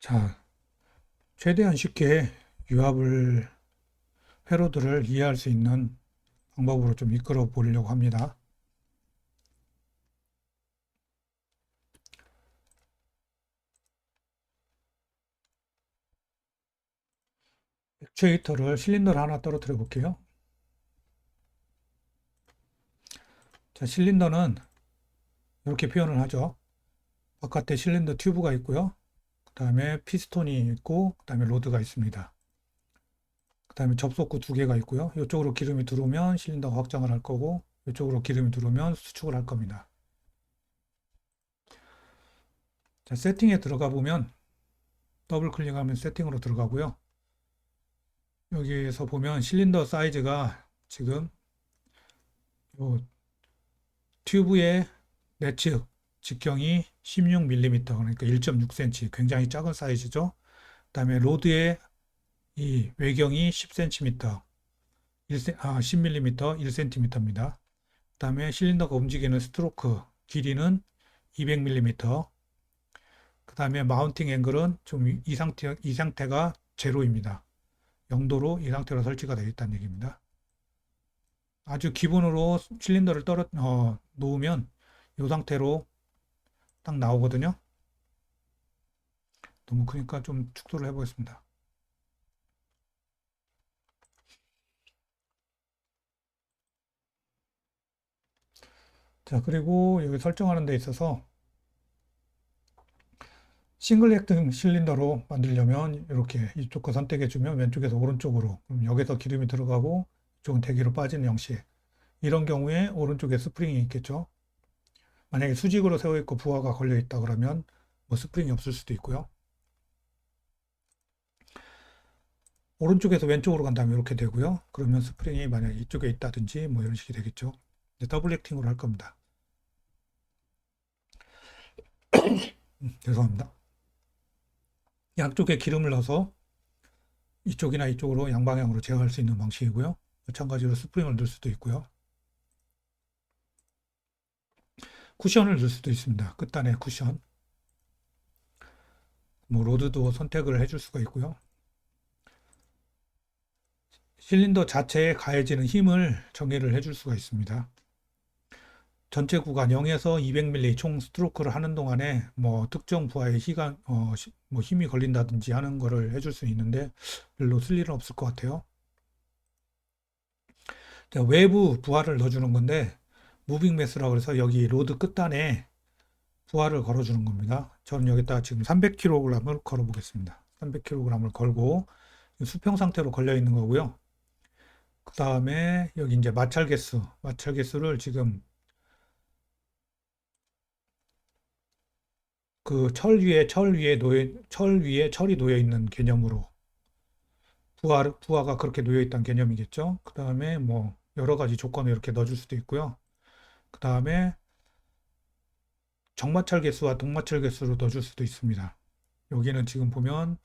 자, 최대한 쉽게 유압을, 회로들을 이해할 수 있는 방법으로 좀 이끌어 보려고 합니다. 액추에이터를 실린더를 하나 떨어뜨려 볼게요. 자, 실린더는 이렇게 표현을 하죠. 바깥에 실린더 튜브가 있고요. 그 다음에 피스톤이 있고, 그 다음에 로드가 있습니다. 그 다음에 접속구 두 개가 있고요. 이쪽으로 기름이 들어오면 실린더가 확장을 할 거고, 이쪽으로 기름이 들어오면 수축을 할 겁니다. 자, 세팅에 들어가 보면 더블 클릭하면 세팅으로 들어가고요. 여기에서 보면 실린더 사이즈가 지금 요 튜브의 내측 직경이 16mm, 그러니까 1.6cm, 굉장히 작은 사이즈죠. 그다음에 로드의 이 외경이 10cm, 10mm, 1cm입니다. 그다음에 실린더가 움직이는 스트로크 길이는 200mm. 그다음에 마운팅 앵글은 좀 이 상태가 제로입니다. 0도로 이 상태로 설치가 되어 있다는 얘기입니다. 아주 기본으로 실린더를 놓으면 이 상태로 딱 나오거든요. 너무 크니까 좀 축소를 해보겠습니다. 자, 그리고 여기 설정하는 데 있어서 싱글 액팅 실린더로 만들려면 이렇게 이쪽 거 선택해 주면 왼쪽에서 오른쪽으로, 그럼 여기서 기름이 들어가고 이쪽은 대기로 빠지는 형식. 이런 경우에 오른쪽에 스프링이 있겠죠. 만약에 수직으로 세워 있고 부하가 걸려 있다 그러면 뭐 스프링이 없을 수도 있고요. 오른쪽에서 왼쪽으로 간다면 이렇게 되고요. 그러면 스프링이 만약에 이쪽에 있다든지 뭐 이런 식이 되겠죠. 이제 더블 액팅으로 할 겁니다. 죄송합니다. 양쪽에 기름을 넣어서 이쪽이나 이쪽으로 양방향으로 제어할 수 있는 방식이고요. 마찬가지로 스프링을 넣을 수도 있고요. 쿠션을 넣을 수도 있습니다. 끝단에 쿠션. 뭐 로드도 선택을 해줄 수가 있고요. 실린더 자체에 가해지는 힘을 정의를 해줄 수가 있습니다. 전체 구간 0에서 200mm 총 스트로크를 하는 동안에 뭐 특정 부하에 뭐 힘이 걸린다든지 하는 거를 해줄 수 있는데 별로 쓸 일은 없을 것 같아요. 자, 외부 부하를 넣어주는 건데 무빙 매스라고 해서 여기 로드 끝단에 부하를 걸어주는 겁니다. 저는 여기다 지금 300kg을 걸어 보겠습니다. 300kg을 걸고 수평 상태로 걸려 있는 거고요. 그 다음에 여기 이제 마찰 개수를 지금 그 철 위에 철이 놓여 있는 개념으로 부하가 그렇게 놓여 있다는 개념이겠죠. 그 다음에 뭐 여러 가지 조건을 이렇게 넣어줄 수도 있고요. 그 다음에 정마찰 개수와 동마찰 개수로 넣어줄 수도 있습니다. 여기는 지금 보면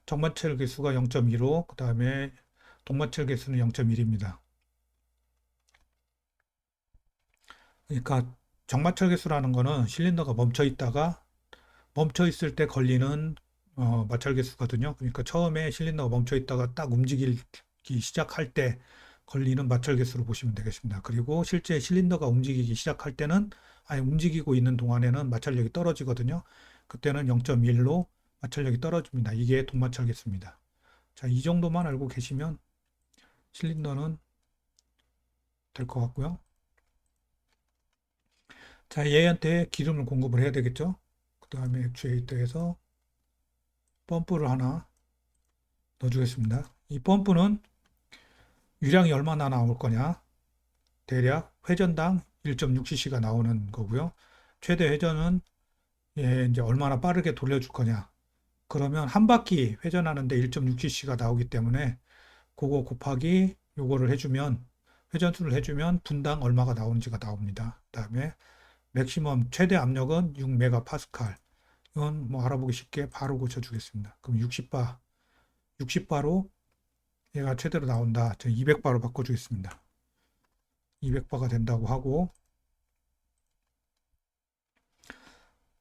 정마찰 개수가 0.25, 그 다음에 동마찰 개수는 0.1입니다. 그러니까 정마찰 개수라는 거는 실린더가 멈춰 있을 때 걸리는 마찰 개수거든요. 그러니까 처음에 실린더가 멈춰 있다가 딱 움직이기 시작할 때 걸리는 마찰 개수로 보시면 되겠습니다. 그리고 실제 실린더가 움직이기 시작할 때는 아니 움직이고 있는 동안에는 마찰력이 떨어지거든요. 그때는 0.1로 마찰력이 떨어집니다. 이게 동마찰 개수입니다. 자, 이 정도만 알고 계시면 실린더는 될 것 같고요. 자, 얘한테 기름을 공급을 해야 되겠죠. 그 다음에 액추에이터에서 펌프를 하나 넣어주겠습니다. 이 펌프는 유량이 얼마나 나올 거냐? 대략 회전당 1.6cc가 나오는 거고요. 최대 회전은 이제 얼마나 빠르게 돌려줄 거냐? 그러면 한 바퀴 회전하는데 1.6cc가 나오기 때문에 그거 곱하기 요거를 해주면 회전수를 해주면 분당 얼마가 나오는지가 나옵니다. 그다음에 맥시멈 최대 압력은 6메가파스칼. 이건 뭐 알아보기 쉽게 바로 고쳐주겠습니다. 그럼 60바로 얘가 최대로 나온다. 저 200바로 바꿔주겠습니다. 200바가 된다고 하고,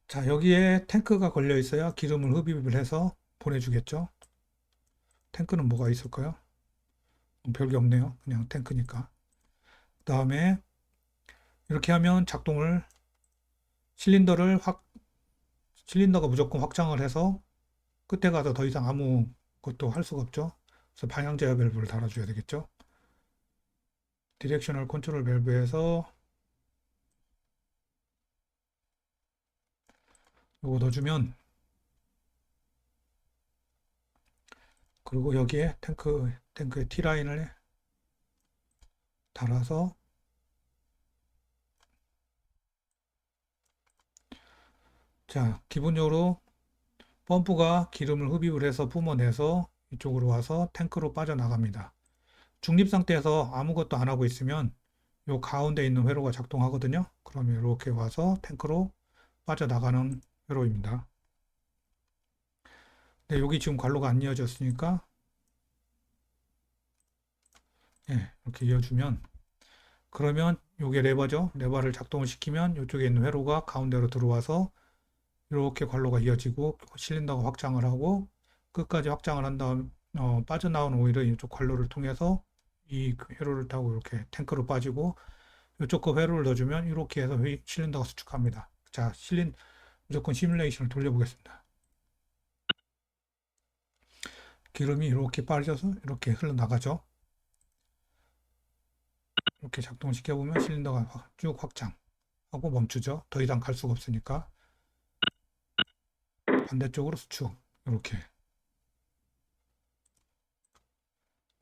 자, 여기에 탱크가 걸려 있어야 기름을 흡입을 해서 보내주겠죠. 탱크는 뭐가 있을까요? 별게 없네요. 그냥 탱크니까. 그 다음에 이렇게 하면 작동을 실린더가 무조건 확장을 해서 끝에 가서 더 이상 아무것도 할 수가 없죠. 그래서 방향 제어 밸브를 달아줘야 되겠죠. 디렉셔널 컨트롤 밸브에서 이거 넣어주면, 그리고 여기에 탱크의 T라인을 달아서, 자, 기본적으로 펌프가 기름을 흡입을 해서 뿜어내서 이쪽으로 와서 탱크로 빠져나갑니다. 중립 상태에서 아무것도 안 하고 있으면 요 가운데 있는 회로가 작동하거든요. 그러면 이렇게 와서 탱크로 빠져나가는 회로입니다. 네, 여기 지금 관로가 안 이어졌으니까, 예, 이렇게 이어주면, 그러면 요게 레버죠. 레버를 작동을 시키면 이쪽에 있는 회로가 가운데로 들어와서 이렇게 관로가 이어지고 실린더가 확장을 하고 끝까지 확장을 한 다음 빠져나온 오일은 이쪽 관로를 통해서 이 회로를 타고 이렇게 탱크로 빠지고, 이쪽 거 회로를 넣어주면 이렇게 해서 실린더가 수축합니다. 자, 무조건 시뮬레이션을 돌려보겠습니다. 기름이 이렇게 빠져서 이렇게 흘러나가죠. 이렇게 작동을 시켜보면 실린더가 쭉 확장하고 멈추죠. 더 이상 갈 수가 없으니까. 반대쪽으로 수축. 이렇게.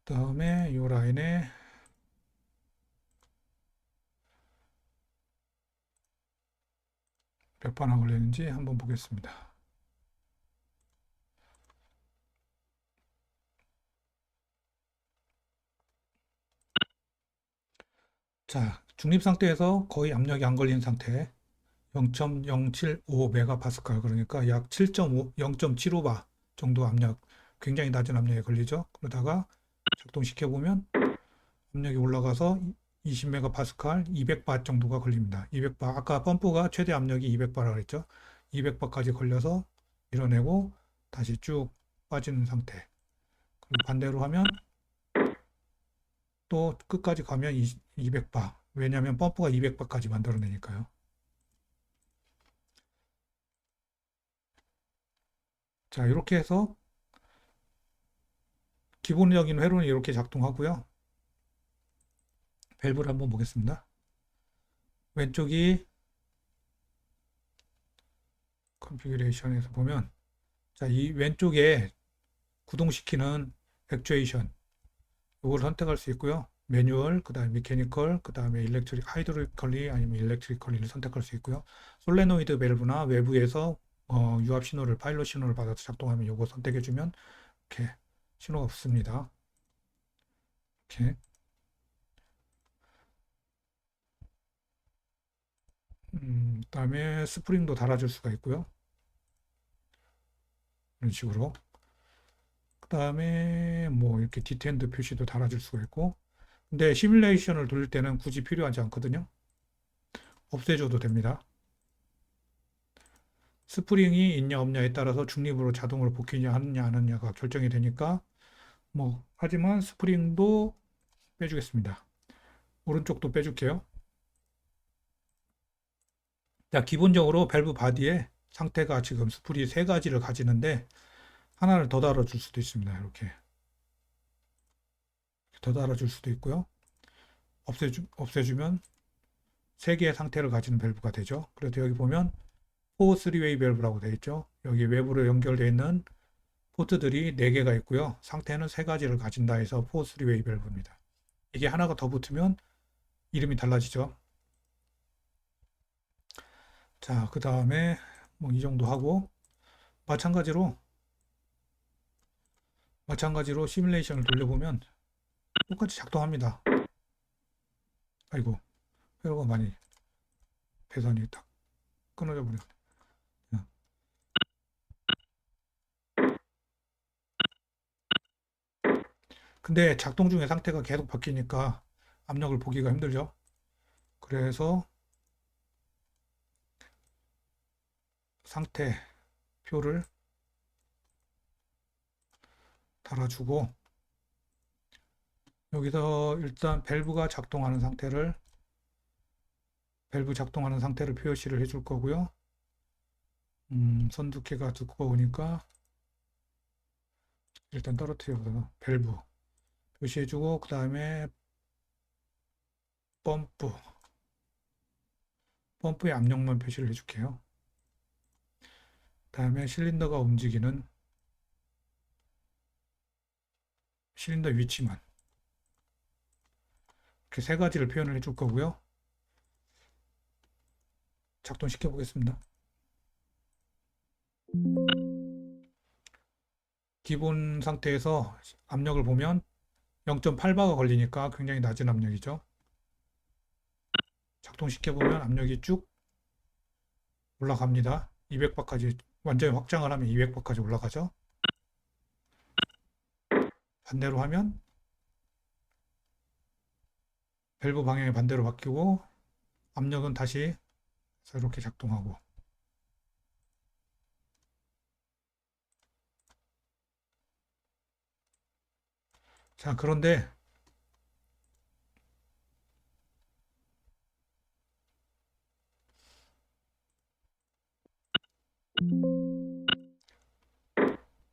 그 다음에 이 라인에 몇 바나 걸리는지 한번 보겠습니다. 자, 중립 상태에서 거의 압력이 안 걸린 상태. 0.075 메가파스칼, 그러니까 약 7.5, 0.75바 정도 압력, 굉장히 낮은 압력에 걸리죠. 그러다가 작동시켜보면 압력이 올라가서 20 메가파스칼, 200바 정도가 걸립니다. 200바, 아까 펌프가 최대 압력이 200바라 그랬죠. 200바까지 걸려서 밀어내고 다시 쭉 빠지는 상태. 그리고 반대로 하면 또 끝까지 가면 200바. 왜냐하면 펌프가 200바까지 만들어내니까요. 자, 이렇게 해서 기본적인 회로는 이렇게 작동하고요. 밸브를 한번 보겠습니다. 왼쪽이 컨피규레이션에서 보면, 자, 이 왼쪽에 구동시키는 액추에이션, 이걸 선택할 수 있고요. 매뉴얼, 그 다음에 미케니컬, 그 다음에 하이드로리컬리 아니면 일렉트리컬리를 선택할 수 있고요. 솔레노이드 밸브나 외부에서 유압 신호를, 파일럿 신호를 받아서 작동하면 이거 선택해주면 이렇게 신호가 없습니다. 이렇게. 그다음에 스프링도 달아줄 수가 있고요. 이런 식으로. 그다음에 뭐 이렇게 디텐드 표시도 달아줄 수가 있고. 근데 시뮬레이션을 돌릴 때는 굳이 필요하지 않거든요. 없애줘도 됩니다. 스프링이 있냐 없냐에 따라서 중립으로 자동으로 복귀냐 하느냐 안 하느냐가 결정이 되니까, 뭐 하지만 스프링도 빼주겠습니다. 오른쪽도 빼줄게요. 자, 기본적으로 밸브 바디에 상태가 지금 스프링 세 가지를 가지는데 하나를 더 달아줄 수도 있습니다. 이렇게 더 달아줄 수도 있고요. 없애주면 세 개의 상태를 가지는 밸브가 되죠. 그래서 여기 보면 4 3웨이 밸브라고 되어 있죠. 여기 외부로 연결되어 있는 포트들이 4개가 있고요. 상태는 세 가지를 가진다 해서 4 3웨이 밸브입니다. 이게 하나가 더 붙으면 이름이 달라지죠. 자, 그 다음에 뭐 이 정도 하고 마찬가지로 시뮬레이션을 돌려보면 똑같이 작동합니다. 아이고, 회로가 많이 배선이 딱 끊어져 버렸네. 근데 작동 중에 상태가 계속 바뀌니까 압력을 보기가 힘들죠. 그래서 상태 표를 달아주고 여기서 일단 밸브 작동하는 상태를 표시를 해줄 거고요. 선 두께가 두꺼우니까 일단 떨어뜨려서 밸브 표시해주고 그 다음에 펌프의 압력만 표시를 해줄게요. 다음에 실린더가 움직이는 실린더 위치만 이렇게 세 가지를 표현을 해줄 거고요. 작동시켜 보겠습니다. 기본 상태에서 압력을 보면 0.8바가 걸리니까 굉장히 낮은 압력이죠. 작동시켜 보면 압력이 쭉 올라갑니다. 200바까지 완전히 확장을 하면 200바까지 올라가죠. 반대로 하면 밸브 방향이 반대로 바뀌고 압력은 다시 이렇게 작동하고 자 그런데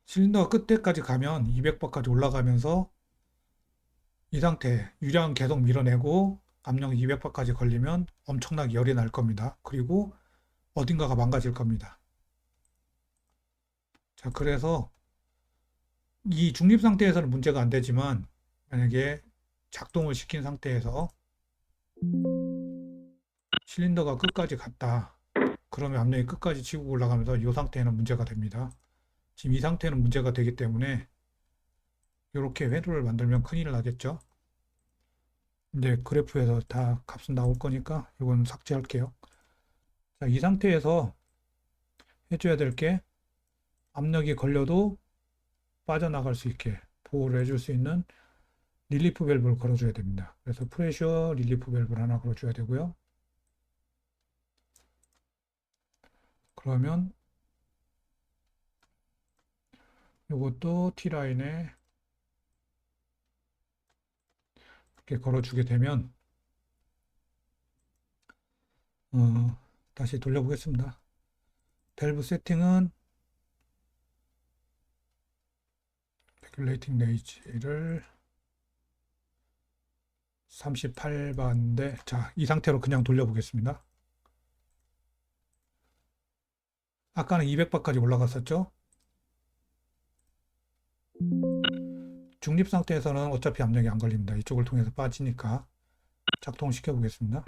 실린더가 끝에까지 가면 200바까지 올라가면서 이 상태 유량 계속 밀어내고 압력 200바까지 걸리면 엄청나게 열이 날 겁니다. 그리고 어딘가가 망가질 겁니다. 자 그래서 이 중립 상태에서는 문제가 안 되지만 만약에 작동을 시킨 상태에서 실린더가 끝까지 갔다. 그러면 압력이 끝까지 치고 올라가면서 이 상태에는 문제가 됩니다. 지금 이 상태는 문제가 되기 때문에 이렇게 회로를 만들면 큰일 나겠죠. 이제 그래프에서 다 값은 나올 거니까 이건 삭제할게요. 자, 이 상태에서 해줘야 될 게 압력이 걸려도 빠져나갈 수 있게 보호를 해줄 수 있는 릴리프 밸브를 걸어줘야 됩니다. 그래서 프레셔 릴리프 밸브를 하나 걸어줘야 되고요. 그러면 이것도 T라인에 이렇게 걸어주게 되면 다시 돌려보겠습니다. 밸브 세팅은 레귤레이팅 레이지를 38바인데 자, 이 상태로 그냥 돌려보겠습니다. 아까는 200바까지 올라갔었죠? 중립 상태에서는 어차피 압력이 안 걸립니다. 이쪽을 통해서 빠지니까 작동시켜 보겠습니다.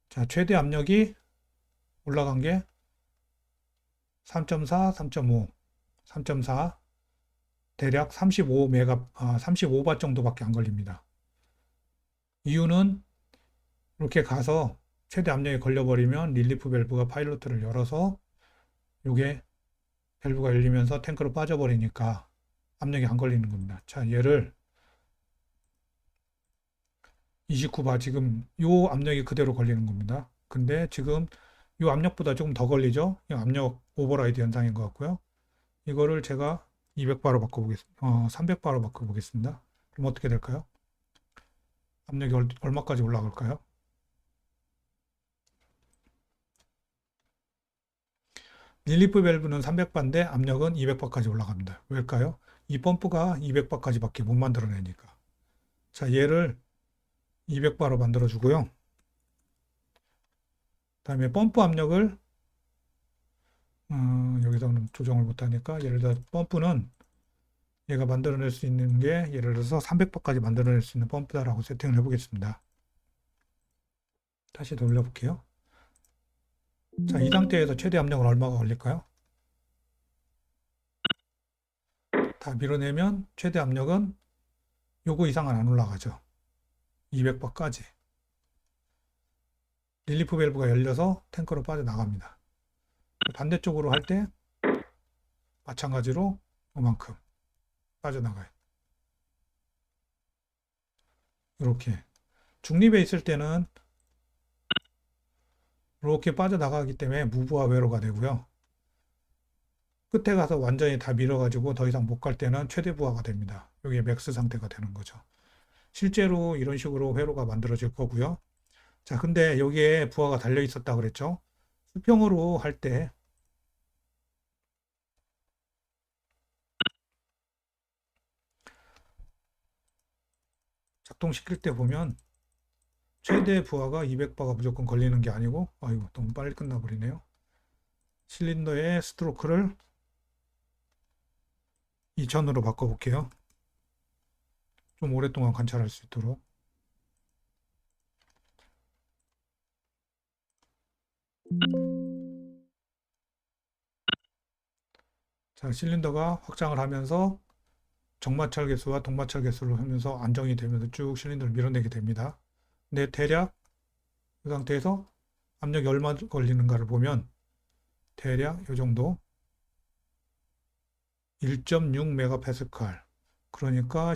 자, 최대 압력이 올라간 게 3.4, 3.5, 3.4 대략 35바 정도밖에 안 걸립니다. 이유는 이렇게 가서 최대 압력이 걸려버리면 릴리프 밸브가 파일로트를 열어서 이게 밸브가 열리면서 탱크로 빠져버리니까 압력이 안 걸리는 겁니다. 자, 얘를 29바 지금 요 압력이 그대로 걸리는 겁니다. 근데 지금 요 압력보다 조금 더 걸리죠? 이 압력 오버라이드 현상인 것 같고요. 이거를 제가 200바로 바꿔보겠습니다. 300바로 바꿔보겠습니다. 그럼 어떻게 될까요? 압력이 얼마까지 올라갈까요? 릴리프 밸브는 300바인데 압력은 200바까지 올라갑니다. 왜일까요? 이 펌프가 200바까지 밖에 못 만들어내니까. 자, 얘를 200바로 만들어 주고요. 다음에 펌프 압력을 여기서는 조정을 못하니까 예를 들어 펌프는 얘가 만들어낼 수 있는 게 예를 들어서 300바까지 만들어낼 수 있는 펌프다라고 세팅을 해보겠습니다. 다시 돌려볼게요. 자, 이 상태에서 최대 압력은 얼마가 걸릴까요? 다 밀어내면 최대 압력은 요거 이상은 안 올라가죠. 200바까지. 릴리프 밸브가 열려서 탱크로 빠져나갑니다. 반대쪽으로 할 때 마찬가지로 이만큼 빠져나가요. 이렇게 중립에 있을 때는 이렇게 빠져나가기 때문에 무브와 외로가 되고요. 끝에 가서 완전히 다 밀어가지고 더 이상 못 갈 때는 최대 부하가 됩니다. 이게 맥스 상태가 되는 거죠. 실제로 이런 식으로 회로가 만들어질 거고요. 자, 근데 여기에 부하가 달려 있었다 그랬죠? 수평으로 할 때 작동시킬 때 보면 최대 부하가 200바가 무조건 걸리는 게 아니고, 아이고, 너무 빨리 끝나버리네요. 실린더의 스트로크를 2000으로 바꿔볼게요. 좀 오랫동안 관찰할 수 있도록. 자, 실린더가 확장을 하면서 정마찰 개수와 동마찰 개수를 하면서 안정이 되면서 쭉 실린더를 밀어내게 됩니다. 근데 대략 이 상태에서 압력이 얼마 걸리는가를 보면 대략 이 정도 1.6메가파스칼, 그러니까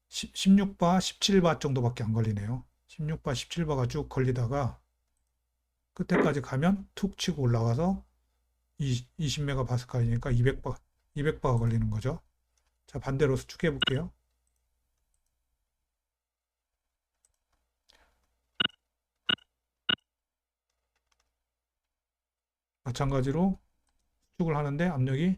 16바, 17바 정도밖에 안 걸리네요. 16바, 17바가 쭉 걸리다가 끝에까지 가면 툭 치고 올라가서 20메가파스칼이니까 200바가 걸리는 거죠. 자, 반대로 수축해 볼게요. 마찬가지로 수축을 하는데 압력이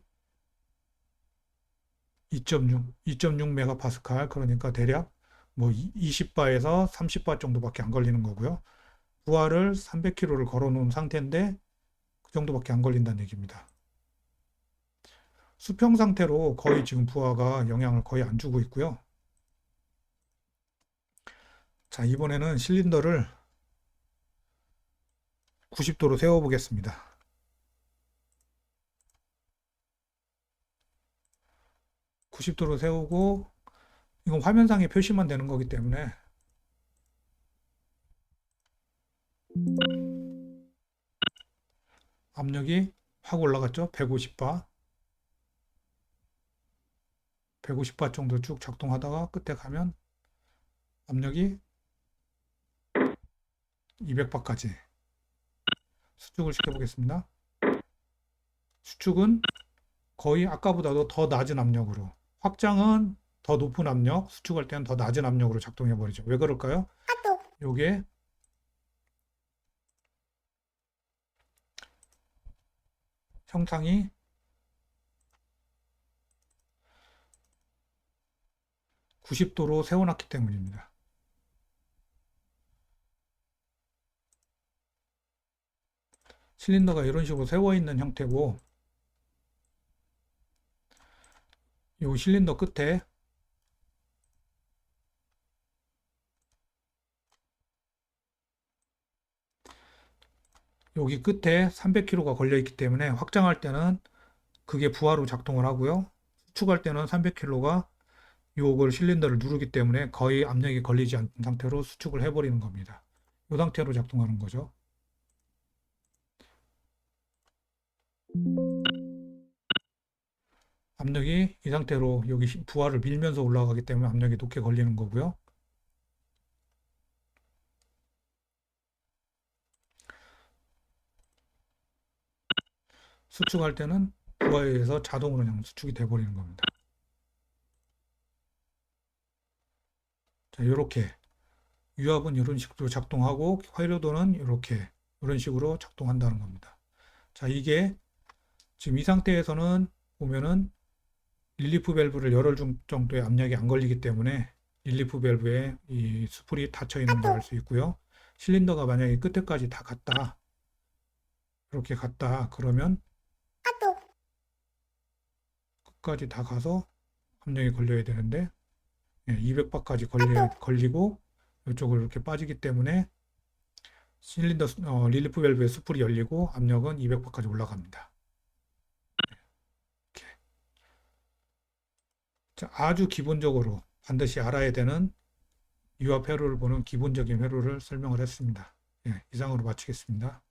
2.6 메가파스칼, 그러니까 대략 뭐 20바에서 30바 정도밖에 안 걸리는 거고요. 부하를 300km를 걸어 놓은 상태인데 그 정도밖에 안 걸린다는 얘기입니다. 수평 상태로 거의 지금 부하가 영향을 거의 안 주고 있고요. 자, 이번에는 실린더를 90도로 세워 보겠습니다. 90도로 세우고, 이건 화면상에 표시만 되는 거기 때문에 압력이 확 올라갔죠. 150바. 150바 정도 쭉 작동하다가 끝에 가면 압력이 200바까지 수축을 시켜보겠습니다. 수축은 거의 아까보다도 더 낮은 압력으로, 확장은 더 높은 압력, 수축할 때는 더 낮은 압력으로 작동해 버리죠. 왜 그럴까요? 요게 형상이 90도로 세워놨기 때문입니다. 실린더가 이런 식으로 세워 있는 형태고, 이 실린더 끝에 여기 끝에 300kg가 걸려 있기 때문에 확장할 때는 그게 부하로 작동을 하고요. 수축할 때는 300kg가 요걸 실린더를 누르기 때문에 거의 압력이 걸리지 않는 상태로 수축을 해버리는 겁니다. 이 상태로 작동하는 거죠. 압력이 이 상태로 여기 부하를 밀면서 올라가기 때문에 압력이 높게 걸리는 거고요. 수축할 때는 부하에 의해서 자동으로 그냥 수축이 돼버리는 겁니다. 자, 이렇게 유압은 이런 식으로 작동하고 활효도는 이런 식으로 작동한다는 겁니다. 자, 이게 지금 이 상태에서는 보면은 릴리프 밸브를 열을 정도의 압력이 안 걸리기 때문에 릴리프 밸브에 이 수풀이 닫혀 있는 걸 알 수 있고요. 실린더가 만약에 끝에까지 다 갔다, 이렇게 갔다 그러면 끝까지 다 가서 압력이 걸려야 되는데 200바까지 걸리고 이쪽으로 이렇게 빠지기 때문에 실린더 릴리프 밸브의 수풀이 열리고 압력은 200바까지 올라갑니다. 이렇게. 자, 아주 기본적으로 반드시 알아야 되는 유압 회로를 보는 기본적인 회로를 설명을 했습니다. 이상으로 마치겠습니다.